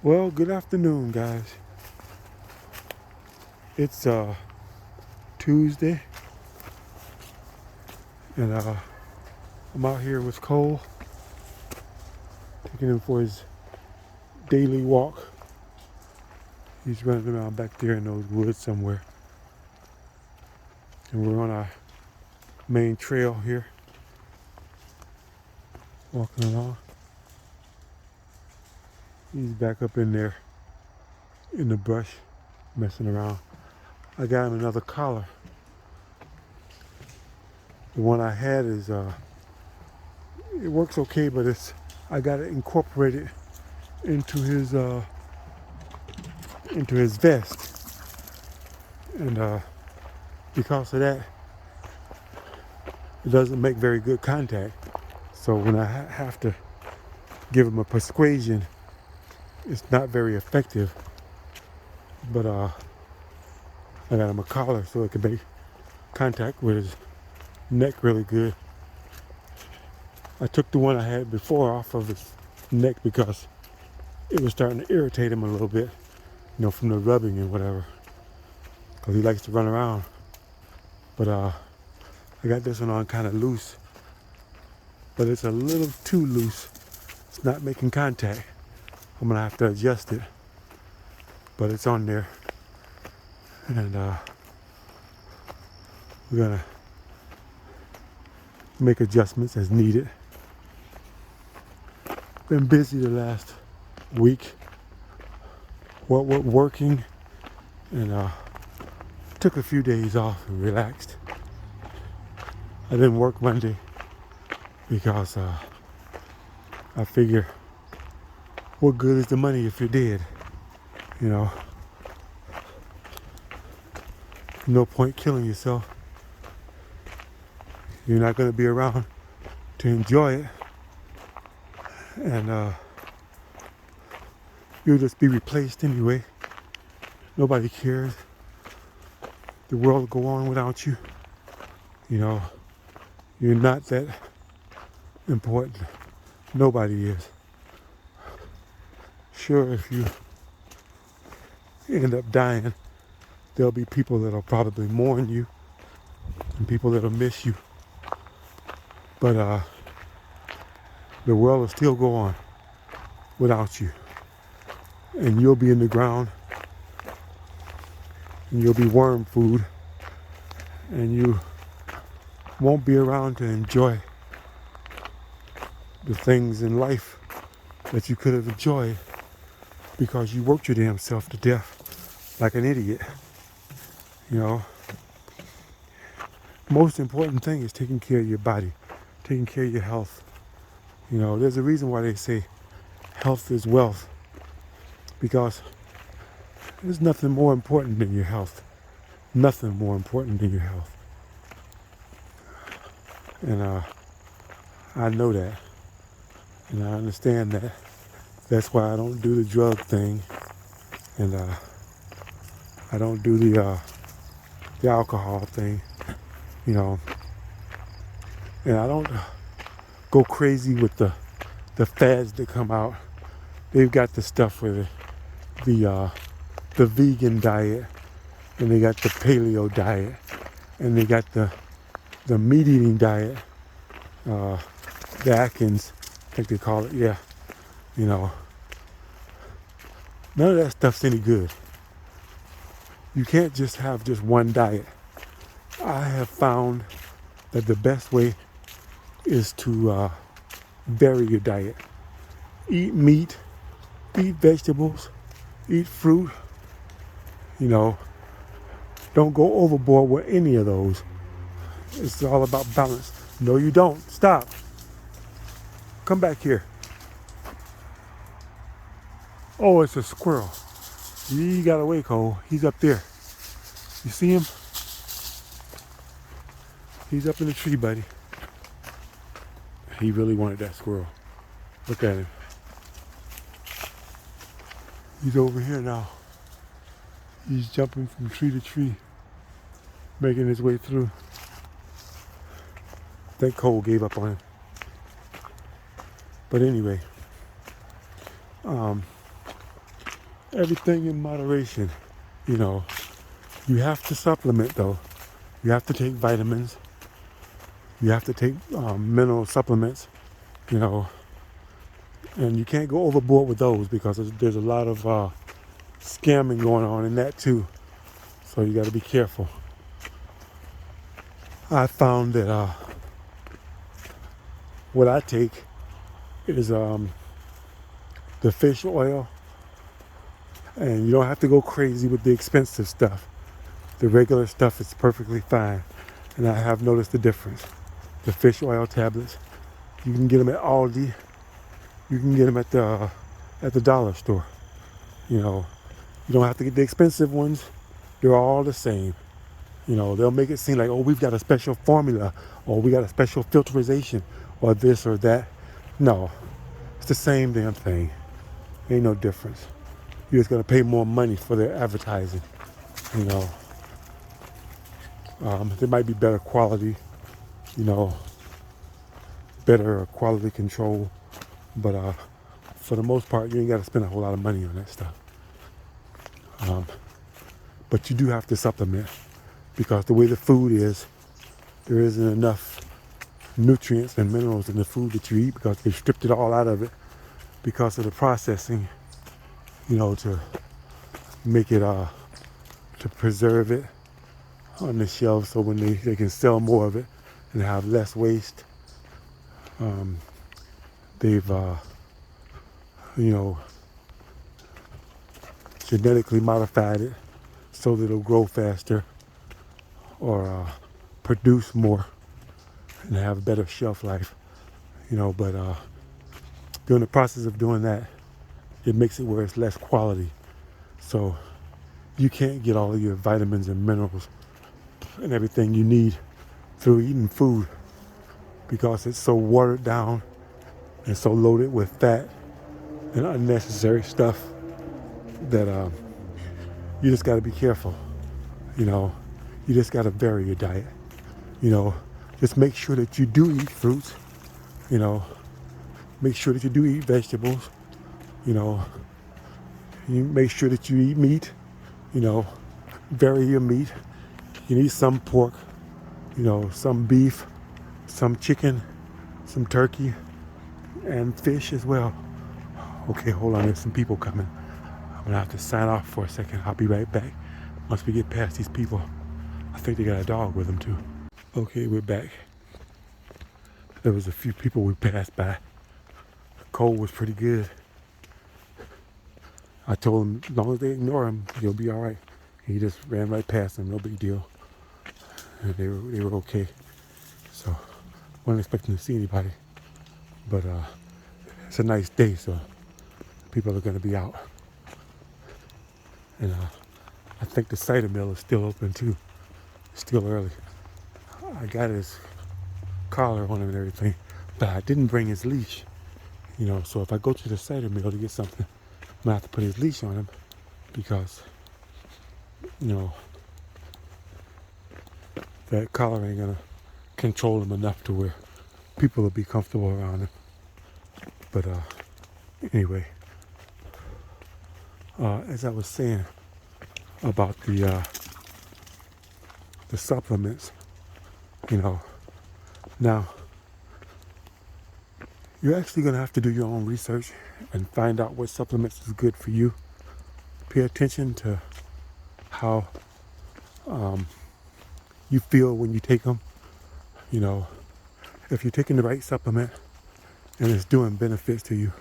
Well, good afternoon, guys. It's Tuesday, and I'm out here with Cole, taking him for his daily walk. He's running around back there in those woods somewhere, and we're on our main trail here, walking along. He's back up in there in the brush, messing around. I got him another collar. The one I had is it works okay, but I got it incorporated into his vest, and because of that, it doesn't make very good contact. So when I have to give him a persuasion, it's not very effective. But I got him a collar so it can make contact with his neck really good. I took the one I had before off of his neck because it was starting to irritate him a little bit, from the rubbing and whatever, because he likes to run around. But I got this one on kind of loose, but it's a little too loose. It's not making contact. I'm gonna have to adjust it, but it's on there, and we're gonna make adjustments as needed. Been busy the last week, working, and took a few days off and relaxed. I didn't work Monday because I figure, what good is the money if you're dead? No point killing yourself. You're not going to be around to enjoy it, and you'll just be replaced anyway. Nobody cares. The world will go on without you. You're not that important. Nobody is. Sure, if you end up dying, there'll be people that'll probably mourn you and people that'll miss you. But the world will still go on without you. And you'll be in the ground, and you'll be worm food, and you won't be around to enjoy the things in life that you could have enjoyed because you worked your damn self to death like an idiot. Most important thing is taking care of your body, taking care of your health. There's a reason why they say health is wealth, because there's nothing more important than your health. Nothing more important than your health. And I know that, and I understand that. That's why I don't do the drug thing, and I don't do the alcohol thing, and I don't go crazy with the fads that come out. They've got the stuff with the vegan diet, and they got the paleo diet, and they got the meat eating diet, the Atkins, I think they call it. Yeah, none of that stuff's any good. You can't just have just one diet. I have found that the best way is to vary your diet. Eat meat, eat vegetables, eat fruit. Don't go overboard with any of those. It's all about balance. No, you don't. Stop. Come back here. Oh, it's a squirrel. He got away, Cole. He's up there. You see him? He's up in the tree, buddy. He really wanted that squirrel. Look at him. He's over here now. He's jumping from tree to tree, making his way through. I think Cole gave up on him. But anyway, everything in moderation. You know, you have to supplement though. You have to take vitamins. You have to take mineral supplements. You know, and you can't go overboard with those because there's a lot of scamming going on in that too. So you got to be careful. I found that what I take is the fish oil, and you don't have to go crazy with the expensive stuff. The regular stuff is perfectly fine, and I have noticed the difference. The fish oil tablets, you can get them at Aldi. You can get them at the dollar store. You know, you don't have to get the expensive ones. They're all the same. You know, they'll make it seem like, oh, we've got a special formula, or we got a special filterization, or this or that. No, it's the same damn thing. Ain't no difference. You just gotta pay more money for their advertising. You know, there might be better quality, you know, better quality control, but for the most part, you ain't gotta spend a whole lot of money on that stuff. But you do have to supplement because the way the food is, there isn't enough nutrients and minerals in the food that you eat because they stripped it all out of it because of the processing, you know, to make it, to preserve it on the shelf so when they can sell more of it and have less waste. They've, you know, genetically modified it so that it'll grow faster or produce more and have a better shelf life, you know, but during the process of doing that, it makes it where it's less quality. So you can't get all of your vitamins and minerals and everything you need through eating food because it's so watered down and so loaded with fat and unnecessary stuff that you just got to be careful. You know, you just got to vary your diet. You know, just make sure that you do eat fruits. You know, make sure that you do eat vegetables. You know, you make sure that you eat meat. You know, vary your meat. You need some pork, you know, some beef, some chicken, some turkey, and fish as well. Okay, hold on, there's some people coming. I'm gonna have to sign off for a second. I'll be right back once we get past these people. I think they got a dog with them too. Okay, we're back. There was a few people we passed by. The cold was pretty good. I told him as long as they ignore him, he'll be all right. He just ran right past them, no big deal. And they were okay. So wasn't expecting to see anybody. But it's a nice day, so people are gonna be out. And I think the cider mill is still open too. It's still early. I got his collar on him and everything, but I didn't bring his leash. You know, so if I go to the cider mill to get something, I'm gonna have to put his leash on him because, you know, that collar ain't gonna control him enough to where people will be comfortable around him. But anyway, as I was saying about the supplements, you know, now you're actually gonna have to do your own research and find out what supplements is good for you. Pay attention to how you feel when you take them. You know, if you're taking the right supplement and it's doing benefits to you,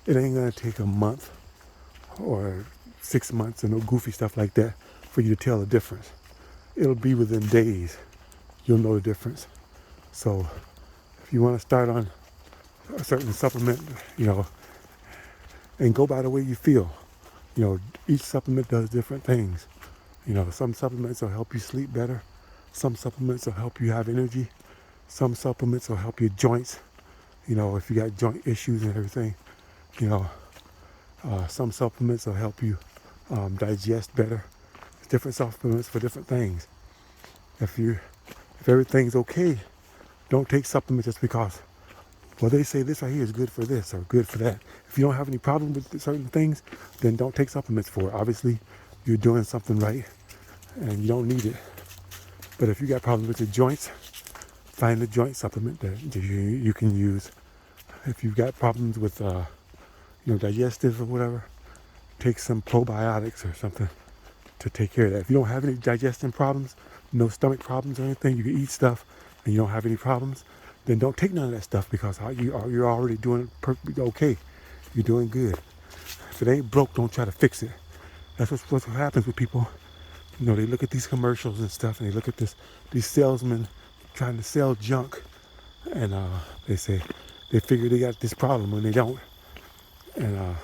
it ain't gonna take a month or 6 months and no goofy stuff like that for you to tell the difference. It'll be within days. You'll know the difference. So if you want to start on a certain supplement, you know, and go by the way you feel. You know, each supplement does different things. You know, some supplements will help you sleep better. Some supplements will help you have energy. Some supplements will help your joints. You know, if you got joint issues and everything, you know, some supplements will help you digest better. There's different supplements for different things. If everything's okay, don't take supplements just because well, they say this right here is good for this or good for that. If you don't have any problem with certain things, then don't take supplements for it. Obviously, you're doing something right and you don't need it. But if you got problems with your joints, find a joint supplement that you can use. If you've got problems with, digestive or whatever, take some probiotics or something to take care of that. If you don't have any digestion problems, no stomach problems or anything, you can eat stuff and you don't have any problems, then don't take none of that stuff because you're already doing it perfectly okay. You're doing good. If it ain't broke, don't try to fix it. That's what happens with people. They look at these commercials and stuff, and they look at these salesmen trying to sell junk, and they figure they got this problem when they don't. And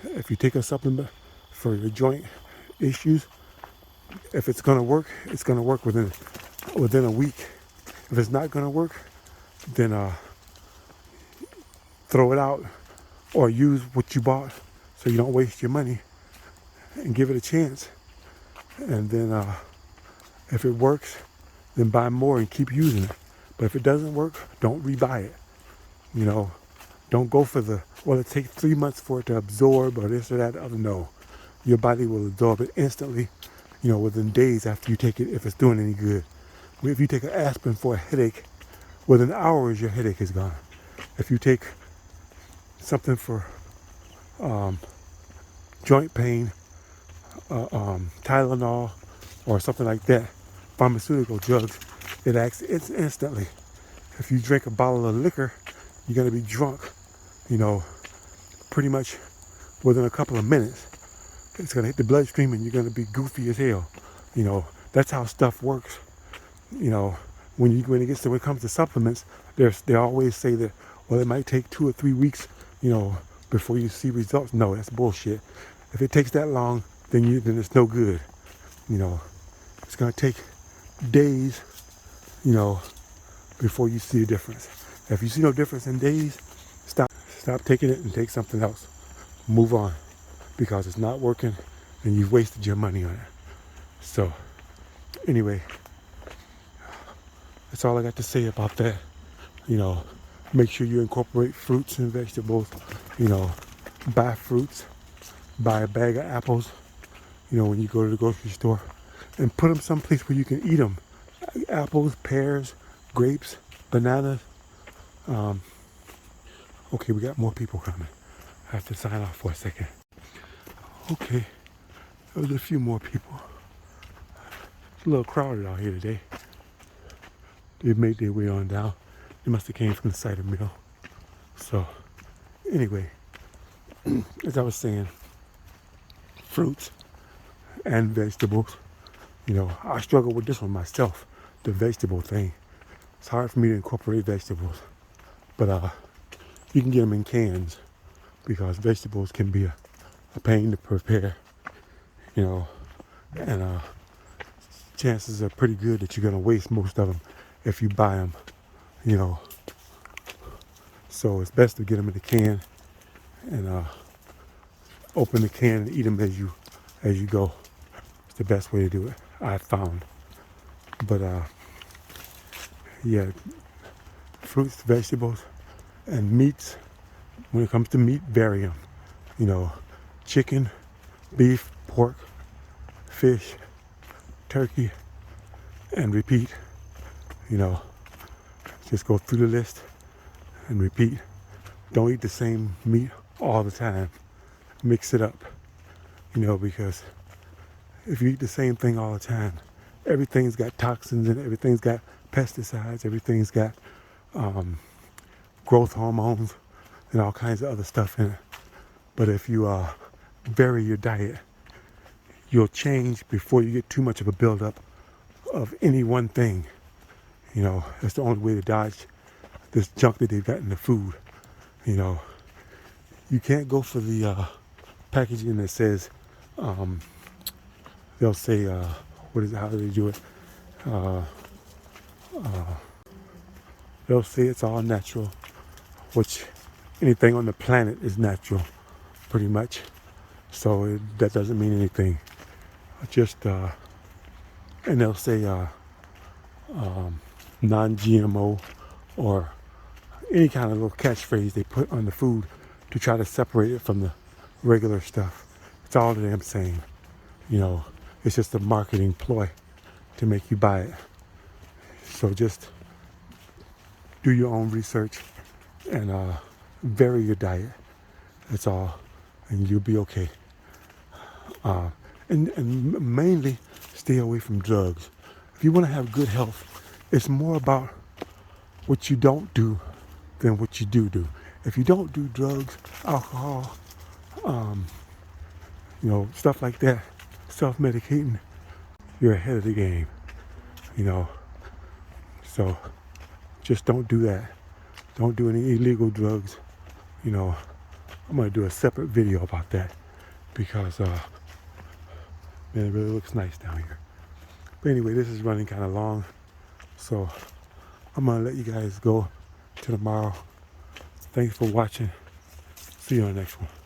if you take a supplement for your joint issues, if it's gonna work, it's gonna work within a week. If it's not gonna work, then throw it out or use what you bought so you don't waste your money and give it a chance. And then if it works, then buy more and keep using it. But if it doesn't work, don't rebuy it. Don't go for it takes 3 months for it to absorb or this or that or other. No, your body will absorb it instantly, within days after you take it if it's doing any good. If you take an aspirin for a headache, within hours your headache is gone. If you take something for joint pain, Tylenol or something like that, pharmaceutical drugs, it acts instantly. If you drink a bottle of liquor, you're going to be drunk, pretty much within a couple of minutes. It's going to hit the bloodstream and you're going to be goofy as hell. That's how stuff works. When it comes to supplements, they always say that, well, it might take 2 or 3 weeks, before you see results. No, that's bullshit. If it takes that long, then it's no good. It's going to take days, before you see a difference. If you see no difference in days, stop taking it and take something else. Move on, because it's not working and you've wasted your money on it. So, anyway, that's all I got to say about that. Make sure you incorporate fruits and vegetables. Buy fruits, buy a bag of apples, when you go to the grocery store, and put them someplace where you can eat them. Apples, pears, grapes, bananas. Okay, we got more people coming. I have to sign off for a second. Okay, there's a few more people. It's a little crowded out here today. They made their way on down. They must have came from the cider mill. So, anyway, as I was saying, fruits and vegetables. I struggle with this one myself, the vegetable thing. It's hard for me to incorporate vegetables, but you can get them in cans because vegetables can be a pain to prepare, and chances are pretty good that you're gonna waste most of them if you buy them, So it's best to get them in a can and open the can and eat them as you go. It's the best way to do it, I've found. But yeah, fruits, vegetables, and meats. When it comes to meat, vary them. Chicken, beef, pork, fish, turkey, and repeat. Just go through the list and repeat. Don't eat the same meat all the time. Mix it up, because if you eat the same thing all the time, everything's got toxins in it, everything's got pesticides, everything's got growth hormones and all kinds of other stuff in it. But if you vary your diet, you'll change before you get too much of a buildup of any one thing. That's the only way to dodge this junk that they've got in the food. You can't go for the packaging that says, they'll say, how do they do it? They'll say it's all natural, which anything on the planet is natural, pretty much. So that doesn't mean anything. And they'll say non-GMO or any kind of little catchphrase they put on the food to try to separate it from the regular stuff. It's all that I'm saying. You know, it's just a marketing ploy to make you buy it. So just do your own research and vary your diet. That's all, and you'll be okay. And mainly stay away from drugs. If you want to have good health, it's more about what you don't do than what you do. If you don't do drugs, alcohol, you know, stuff like that, self-medicating, you're ahead of the game, you know. So just don't do that. Don't do any illegal drugs. You know, I'm gonna do a separate video about that because man, it really looks nice down here. But anyway, this is running kind of long, so I'm gonna let you guys go till tomorrow. Thanks for watching. See you on the next one.